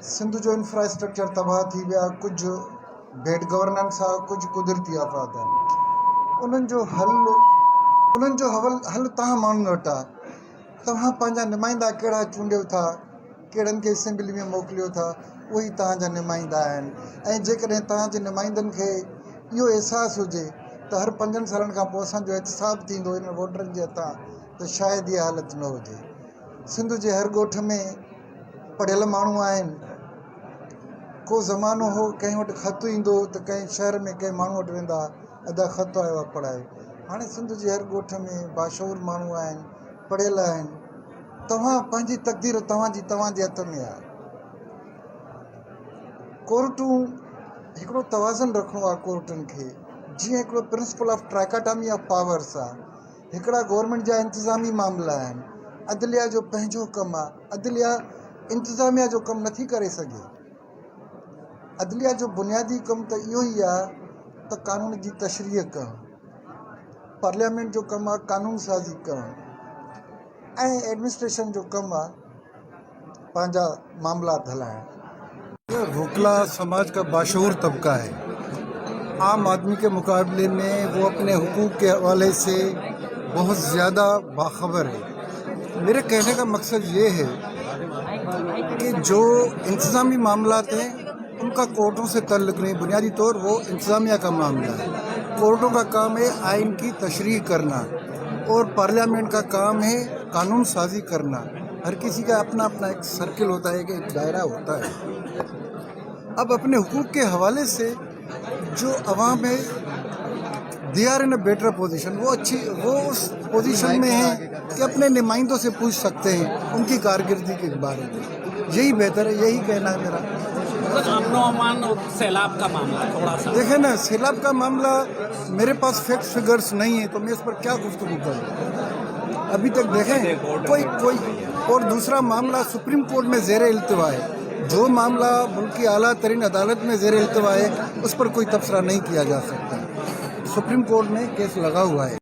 सिंध जो इंफ्रास्ट्रक्चर तबाह थी विया, कुछ बेड गवर्नेंस आहे, कुछ कुदरती आफ़ात आहिनि। उन्हनि जो हल तव्हां माण्हुनि वटि आहे। तव्हां पंहिंजा नुमाइंदा कहिड़ा चूंडियो था, कहिड़नि खे असेंबली में मोकिलियो था, उहे ई तव्हांजा नुमाइंदा आहिनि। ऐं जेकॾहिं तव्हांजे नुमाइंदनि खे इहो अहसासु हुजे त हर 5 सालनि खां पोइ असांजो एहतिसाब थींदो इन वोटरनि जे हथां, त शायदि इहा हालत न हुजे। सिंध जे हर ॻोठ में पढ़ियल माण्हू आहिनि। को ज़मानो हो कंहिं वटि ख़त ईंदो त कंहिं शहर में कंहिं माण्हू वटि वेंदा, अदा ख़त आयो आहे पढ़ाए। हाणे सिंध जे हर ॻोठ में बाशऊर माण्हू आहिनि, पढ़ियल आहिनि। तव्हां पंहिंजी तक़दीर तव्हांजे हथ में आहे। कोर्टूं हिकिड़ो तवाज़न रखिणो आहे कोर्टुनि खे, जीअं हिकिड़ो प्रिंसिपल ऑफ ट्राइकाटॉमी ऑफ पावर्स आहे। हिकिड़ा गवर्नमेंट जा इंतिज़ामी मामला आहिनि, अदलिया जो पंहिंजो कमु आहे। अदलिया इंतिज़ामिया जो कमु नथी करे सघे। अदलिया जो बुनियादी कमु त इहो ई आहे त कानून जी तशरीह करणु, पार्लियामेंट जो कमु आहे कानून साज़ी करणु, ऐं एडमिनिस्ट्रेशन जो कमु आहे पंहिंजा मामला हलाइणु। वकला समाज का बाशऊर तबका है। आम आदमी के मुकाबले में वो अपने हुकूक के हवाले से बहुत ज़्यादा बाखबर है। मेरे कहने का मकसद ये है कि जो इंतज़ामी मामलात हैं उनका कोर्टों से ताल्लुक़ नहीं। बुनियादी तौर वो इंतज़ामिया का मामला है। कोर्टों का काम है आइन की तशरीह करना, और पार्लियामेंट का काम है कानून साजी करना। हर किसी का अपना अपना एक सर्किल होता है, कि एक दायरा होता है। अब अपने हुकूक के हवाले से जो अवाम है, they are in a better position. वो उस पोजीशन में है कि अपने नुमाइंदों से पूछ सकते हैं उनकी कारकर्दगी के बारे में। यही बेहतर है, यही कहना है मेरा। सैलाब का मामला थोड़ा सा देखें ना, सैलाब का मामला मेरे पास फैक्ट्स फिगर्स नहीं है, तो मैं इस पर क्या गुफ्तगू करूँ। अभी तक देखें कोई और दूसरा मामला सुप्रीम कोर्ट में ज़ेर इल्तिवा है। जो मामला मुल्क की आला तरीन अदालत में ज़ेर इल्तिवा है, उस पर कोई तबसरा नहीं किया जा सकता। सुप्रीम कोर्ट में केस लगा हुआ है।